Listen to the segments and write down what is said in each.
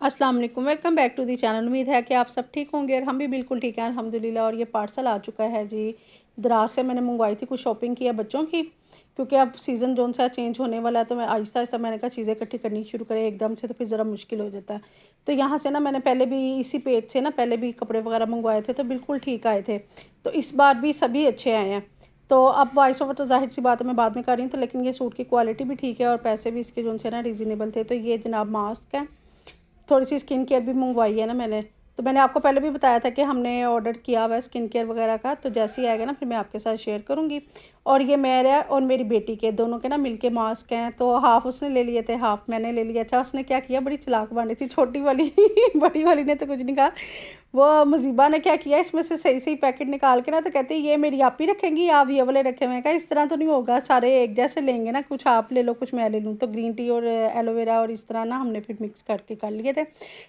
अस्सलाम वालेकुम, welcome back to the channel. उम्मीद है कि आप सब ठीक होंगे और हम भी बिल्कुल ठीक हैं अल्हम्दुलिल्लाह। और ये पार्सल आ चुका है जी, दराज से मैंने मंगवाई थी, कुछ शॉपिंग की है बच्चों की, क्योंकि अब सीज़न जो सा चेंज होने वाला है तो मैं आहिस्ता आहिस्ता मैंने कहा चीज़ें इकट्ठी करनी शुरू करें एकदम से, तो फिर ज़रा मुश्किल हो जाता है। तो यहाँ से ना मैंने पहले भी इसी पेज से ना पहले भी कपड़े वगैरह मंगवाए थे तो बिल्कुल ठीक आए थे, तो इस बार भी सभी अच्छे आए हैं। तो अब वॉइस ओवर तो जाहिर सी बात है मैं बाद में कर रही हूँ, तो लेकिन ये सूट की क्वालिटी भी ठीक है और पैसे भी इसके जो से ना रीज़नेबल थे। तो ये जनाब मास्क है, थोड़ी सी स्किन केयर भी मंगवाई है ना मैंने, तो मैंने आपको पहले भी बताया था कि हमने ऑर्डर किया हुआ है स्किन केयर वगैरह का, तो जैसे ही आएगा ना फिर मैं आपके साथ शेयर करूँगी। और ये मेरा और मेरी बेटी के दोनों के ना मिलके मास्क हैं, तो हाफ़ उसने ले लिए थे, हाफ़ मैंने ले लिया। अच्छा उसने क्या किया, बड़ी चालाक बनी थी छोटी वाली बड़ी वाली ने तो कुछ नहीं कहा, वो मुजीबा ने क्या किया, इसमें से सही सही पैकेट निकाल के ना तो कहती है ये मेरी आप ही रखेंगी, आप ये वाले रखे। मैं कहा इस तरह तो नहीं होगा, सारे एक जैसे लेंगे ना, कुछ आप ले लो कुछ मैं ले लूँ। तो ग्रीन टी और एलोवेरा और इस तरह ना हमने फिर मिक्स करके कर लिए थे।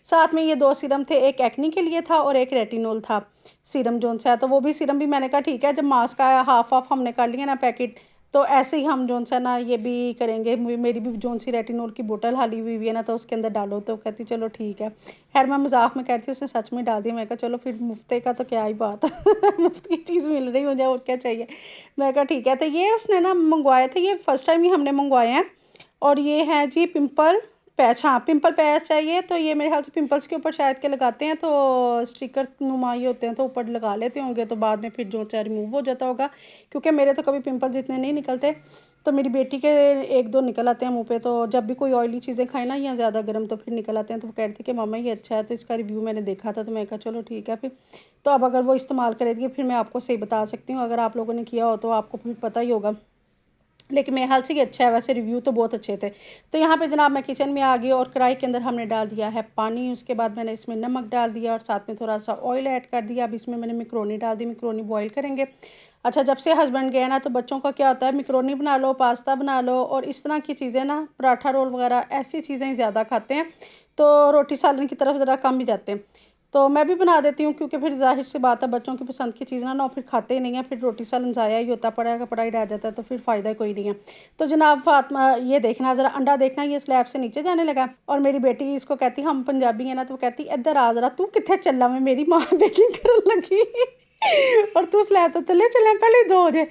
साथ में ये 2 सीरम थे, एक एक्नी के लिए था और एक रेटिनॉल था सीरम जोन सा है। तो वो भी सीरम भी मैंने कहा ठीक है, जब मास्क आया हाफ़ हाफ़ हमने कर लिया ना पैकेट, तो ऐसे ही हम जोन सा ना ये भी करेंगे। मेरी भी जोन सी रेटिनॉल की बोतल हाली हुई है ना, तो उसके अंदर डालो, तो कहती चलो ठीक है। खैर मैं मजाक में कह रही थी, उसने सच में डाल दिया। मैं कहा चलो फिर मुफ्ते का तो क्या ही बात मुफ्त की चीज़ मिल रही मुझे, और क्या चाहिए। मैं कहा ठीक है। तो ये उसने ना मंगवाए थे, ये फ़र्स्ट टाइम ही हमने मंगवाए हैं। और ये हैं जी पिंपल पैच, हाँ पिंपल पैच चाहिए, तो ये मेरे ख्याल से पिंपल्स के ऊपर शायद के लगाते हैं, तो स्टिकर नुमाई होते हैं तो ऊपर लगा लेते होंगे, तो बाद में फिर जो चाहे रिमूव हो जाता होगा। क्योंकि मेरे तो कभी पिंपल्स इतने नहीं निकलते, तो मेरी बेटी के 1-2 निकल आते हैं मुंह पे, तो जब भी कोई ऑयली चीज़ें खाए ना या ज़्यादा गर्म तो फिर निकल आते हैं। तो वो कह रही थी कि मम्मा ये अच्छा है, तो इसका रिव्यू मैंने देखा था, तो मैं कहा चलो ठीक है फिर। तो अब अगर वो इस्तेमाल करेगी फिर मैं आपको सही बता सकती हूँ, अगर आप लोगों ने किया हो तो आपको फिर पता ही होगा। लेकिन मेरे ख्याल से ये अच्छा है, वैसे रिव्यू तो बहुत अच्छे थे। तो यहाँ पे जनाब मैं किचन में आ गई और कढ़ाई के अंदर हमने डाल दिया है पानी, उसके बाद मैंने इसमें नमक डाल दिया और साथ में थोड़ा सा ऑयल ऐड कर दिया। अब इसमें मैंने मैक्रोनी डाल दी, मैक्रोनी बॉईल करेंगे। अच्छा जब से हस्बैंड गए ना, तो बच्चों का क्या होता है, मैक्रोनी बना लो, पास्ता बना लो और इस तरह की चीज़ें ना, पराठा रोल वगैरह ऐसी चीज़ें ज़्यादा खाते हैं, तो रोटी सालन की तरफ ज़रा कम ही जाते हैं। तो मैं भी बना देती हूँ, क्योंकि फिर ज़ाहिर सी बात है बच्चों की पसंद की चीज़ ना फिर खाते ही नहीं है, फिर रोटी सालन ज़ाया ही होता है, पड़ा का पड़ा ही रह जाता है, तो फिर फ़ायदा कोई नहीं है। तो जनाब फातिमा ये देखना ज़रा, अंडा देखना ये स्लैब से नीचे जाने लगा, और मेरी बेटी इसको कहती हम पंजाबी है ना, तो वो कहती इधर आ ज़रा, तू कितने चला में मेरी माँ बेकिंग करने लगी और तू स्लैब तो थले चला पहले दो हो जाए।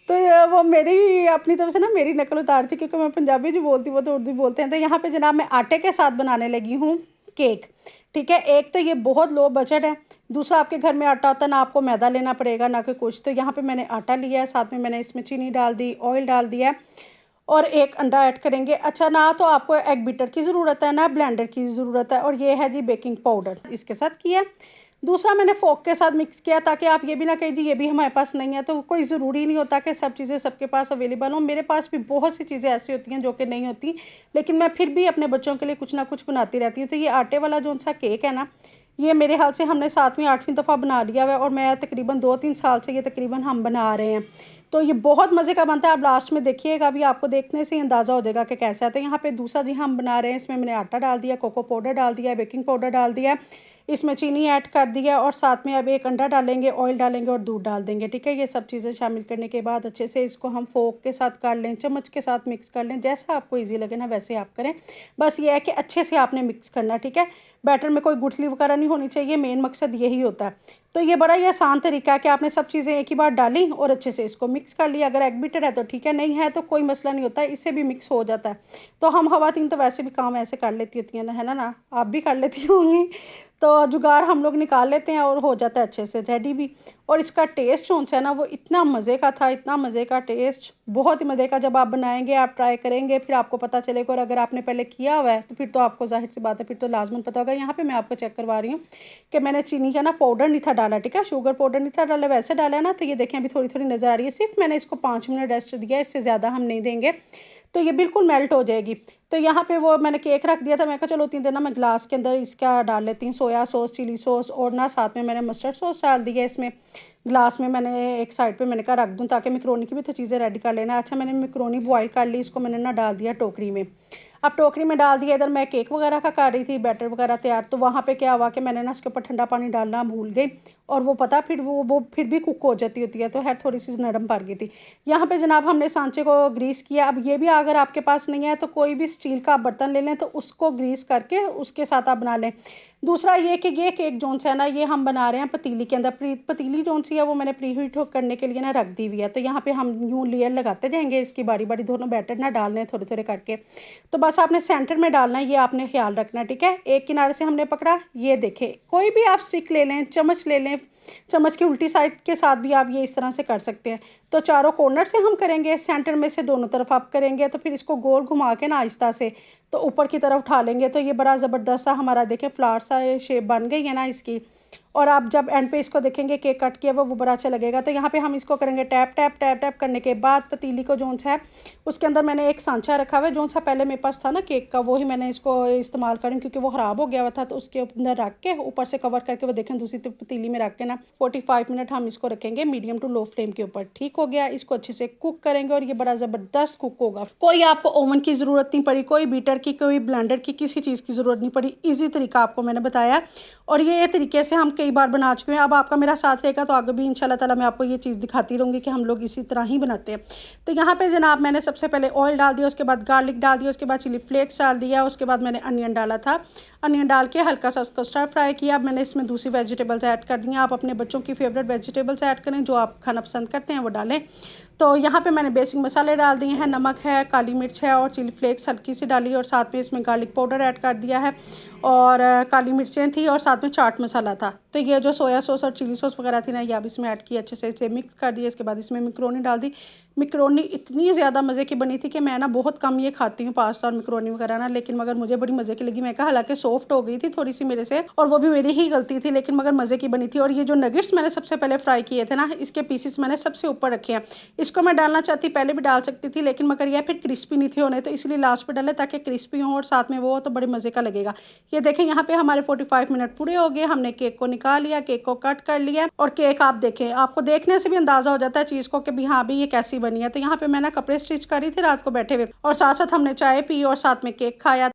तो वो मेरी अपनी तरफ से ना मेरी नकल उतार थी, क्योंकि मैं पंजाबी जो बोलती वो तो उर्दू बोलते हैं। तो यहाँ पे जनाब मैं आटे के साथ बनाने लगी हूँ केक। ठीक है, एक तो ये बहुत लो बजट है, दूसरा आपके घर में आटा होता है ना, आपको मैदा लेना पड़ेगा ना कि कुछ। तो यहाँ पे मैंने आटा लिया है, साथ में मैंने इसमें चीनी डाल दी, ऑयल डाल दिया है और एक अंडा ऐड करेंगे। अच्छा ना तो आपको एग बीटर की ज़रूरत है ना ब्लेंडर की ज़रूरत है, और ये है जी बेकिंग पाउडर इसके साथ किया। दूसरा मैंने फोक के साथ मिक्स किया, ताकि आप ये भी ना कही दी ये भी हमारे पास नहीं है, तो कोई ज़रूरी नहीं होता कि सब चीज़ें सबके पास अवेलेबल हों। मेरे पास भी बहुत सी चीज़ें ऐसी होती हैं जो कि नहीं होती, लेकिन मैं फिर भी अपने बच्चों के लिए कुछ ना कुछ बनाती रहती हूँ। तो ये आटे वाला जो सा केक है ना, ये मेरे ख्याल से हमने 7वीं-8वीं दफ़ा बना लिया हुआ है, और मैं तकरीबन 2-3 साल से ये तकरीबन हम बना रहे हैं। तो ये बहुत मज़े का बनता है, आप लास्ट में देखिएगा, अभी आपको देखने से ही अंदाज़ा हो जाएगा कि कैसा है। तो यहाँ पे दूसरा जी हम बना रहे हैं, इसमें मैंने आटा डाल दिया, कोको पाउडर डाल दिया, बेकिंग पाउडर डाल दिया, इसमें चीनी ऐड कर दिया, और साथ में अब एक अंडा डालेंगे, ऑयल डालेंगे और दूध डाल देंगे। ठीक है, ये सब चीज़ें शामिल करने के बाद अच्छे से इसको हम फोक के साथ कर लें, चम्मच के साथ मिक्स कर लें, जैसा आपको ईजी लगे ना वैसे आप करें। बस ये है कि अच्छे से आपने मिक्स करना। ठीक है, बैटर में कोई गुठली वगैरह नहीं होनी चाहिए, मेन मकसद यही होता है। तो ये बड़ा ही आसान तरीका है कि आपने सब चीज़ें एक ही बार डाली और अच्छे से इसको मिक्स कर लिया। अगर एग बीटर है तो ठीक है, नहीं है तो कोई मसला नहीं होता, इससे भी मिक्स हो जाता है। तो हम खवातीन तो वैसे भी काम ऐसे कर लेती होती हैं ना, है ना, आप भी कर लेती होंगी। तो जुगाड़ हम लोग निकाल लेते हैं और हो जाता है अच्छे से रेडी भी। और इसका टेस्ट जो है ना वो इतना मज़े का था, इतना मज़े का टेस्ट, बहुत ही मज़े का। जब आप बनाएंगे, आप ट्राई करेंगे, फिर आपको पता चलेगा। और अगर आपने पहले किया हुआ है तो फिर तो आपको जाहिर सी बात है फिर तो लाजमन पता होगा। यहाँ पे मैं आपको चेक करवा रही हूँ कि मैंने चीनी का ना पाउडर नहीं था डाला, ठीक है, शुगर पाउडर नहीं था डाला, वैसे डाला है ना। तो ये देखें अभी थोड़ी थोड़ी नज़र आ रही है, सिर्फ मैंने इसको 5 मिनट रेस्ट दिया, इससे ज़्यादा हम नहीं देंगे, तो ये बिल्कुल मेल्ट हो जाएगी। तो यहाँ पे वो मैंने केक रख दिया था, मैं कहा चलो 3 दिन ना मैं ग्लास के अंदर इसका डाल लेती हूँ, सोया सॉस, चिली सॉस, और ना साथ में मैंने मस्टर्ड सॉस डाल दिया इसमें। ग्लास में मैंने एक साइड पे मैंने कहा रख दूँ, ताकि मैक्रोनी की भी तो चीज़ें रेडी कर लेना। अच्छा मैंने मैक्रोनी बॉईल कर ली, इसको मैंने ना डाल दिया टोकरी में। अब टोकरी में डाल दिया। इधर मैं केक वगैरह का कर रही थी, बैटर वगैरह तैयार। तो वहाँ पे क्या हुआ कि मैंने ना उसके ऊपर ठंडा पानी डालना भूल गई, और वो पता फिर वो फिर भी कुक हो जाती होती है, तो है थोड़ी सी नरम पड़ गई थी। यहाँ पे जनाब हमने सांचे को ग्रीस किया। अब ये भी अगर आपके पास नहीं है तो कोई भी स्टील का बर्तन ले लें, तो उसको ग्रीस करके उसके साथ आप बना लें। दूसरा ये कि ये केक जोन सा है ना, ये हम बना रहे हैं पतीली के अंदर। पतीली जोन सी है वो मैंने प्री हीट करने के लिए ना रख दी हुई है। तो यहाँ पे हम यूँ लेयर लगाते जाएंगे इसकी, बारी बारी दोनों बैटर ना डालने हैं थोड़े थोड़े करके। तो बस आपने सेंटर में डालना है, ये आपने ख्याल रखना है, ठीक है। एक किनारे से हमने पकड़ा, ये देखें, कोई भी आप स्टिक ले लें, चम्मच ले लें, चम्मच की उल्टी साइड के साथ भी आप ये इस तरह से कर सकते हैं। तो चारों कॉर्नर से हम करेंगे, सेंटर में से दोनों तरफ आप करेंगे। तो फिर इसको गोल घुमा के ना आहिस्ता से तो ऊपर की तरफ उठा लेंगे। तो ये बड़ा ज़बरदस्त सा हमारा देखें फ्लावर सा शेप बन गई है ना इसकी। और आप जब एंड पे इसको देखेंगे केक कट किया वो बड़ा अच्छा लगेगा। तो यहाँ पे हम इसको करेंगे टैप टैप टैप टैप करने के बाद पतीली को जोन सा है उसके अंदर मैंने एक सांचा रखा हुआ है, जोन सा पहले मेरे पास था ना केक का, वही मैंने इसको इस्तेमाल करूँ क्योंकि वो ख़राब हो गया हुआ था। तो उसके अंदर रख के ऊपर से कवर करके वो देखें दूसरी पतीली में रख के ना 45 मिनट हम इसको रखेंगे मीडियम टू लो फ्लेम के ऊपर। ठीक हो गया, इसको अच्छे से कुक करेंगे और ये बड़ा ज़बरदस्त कुक होगा। कोई आपको ओवन की ज़रूरत नहीं पड़ी, कोई बीटर की, कोई ब्लेंडर की, किसी चीज़ की ज़रूरत नहीं पड़ी। ईजी तरीका आपको मैंने बताया और ये तरीके से हम कई बार बना चुके हैं। अब आपका मेरा साथ रहेगा तो आगे भी इंशाल्लाह ताला मैं आपको ये चीज़ दिखाती रहूँगी कि हम लोग इसी तरह ही बनाते हैं। तो यहाँ पे जनाब मैंने सबसे पहले ऑयल डाल दिया, उसके बाद गार्लिक डाल दिया, उसके बाद चिली फ्लेक्स डाल दिया, उसके बाद मैंने अनियन डाला था। अनियन डाल के हल्का सा उसको स्टर फ्राई किया। अब मैंने इसमें दूसरी वेजिटेबल्स ऐड कर दी हैं। आप अपने बच्चों की फेवरेट वेजिटेबल्स ऐड करें, जो आप खाना पसंद करते हैं वो डालें। तो यहाँ पे मैंने बेसिक मसाले डाल दिए हैं, नमक है, काली मिर्च है और चिली फ्लेक्स हल्की सी डाली और साथ में इसमें गार्लिक पाउडर ऐड कर दिया है और काली मिर्चें थी और साथ में चाट मसाला था। तो ये जो सोया सॉस और चिली सॉस वगैरह थी ना, ये अब इसमें ऐड की, अच्छे से इसे मिक्स कर दिया। इसके बाद इसमें मैक्रोनी डाल दी। मैक्रोनी इतनी ज़्यादा मज़े की बनी थी कि मैं ना बहुत कम ये खाती हूँ पास्ता और मैक्रोनी वगैरह ना, लेकिन मगर मुझे बड़ी मज़े की लगी। मैं कहा हालांकि सॉफ्ट हो गई थी थोड़ी सी मेरे से और वो भी मेरी ही गलती थी, लेकिन मगर मज़े की बनी थी। और ये जो नगेट्स मैंने सबसे पहले फ्राई किए थे ना, इसके पीसेस मैंने सबसे ऊपर रखे हैं। इसको मैं डालना चाहती पहले भी डाल सकती थी, लेकिन मगर यह फिर क्रिस्पी नहीं थे होने, तो इसलिए लास्ट पे डाले ताकि क्रिस्पी हो और साथ में वो हो तो बड़े मज़े का लगेगा। ये देखें यहाँ पे हमारे 45 मिनट पूरे हो गए। हमने केक को निकाल लिया, केक को कट कर लिया और केक आप देखें, आपको देखने से भी अंदाज़ा हो जाता है चीज़ को कि भी हाँ भी ये कैसी बनी है। तो यहाँ पे मैं ना कपड़े स्टिच करी थी रात को बैठे हुए और साथ साथ हमने चाय पी और साथ में केक खाया।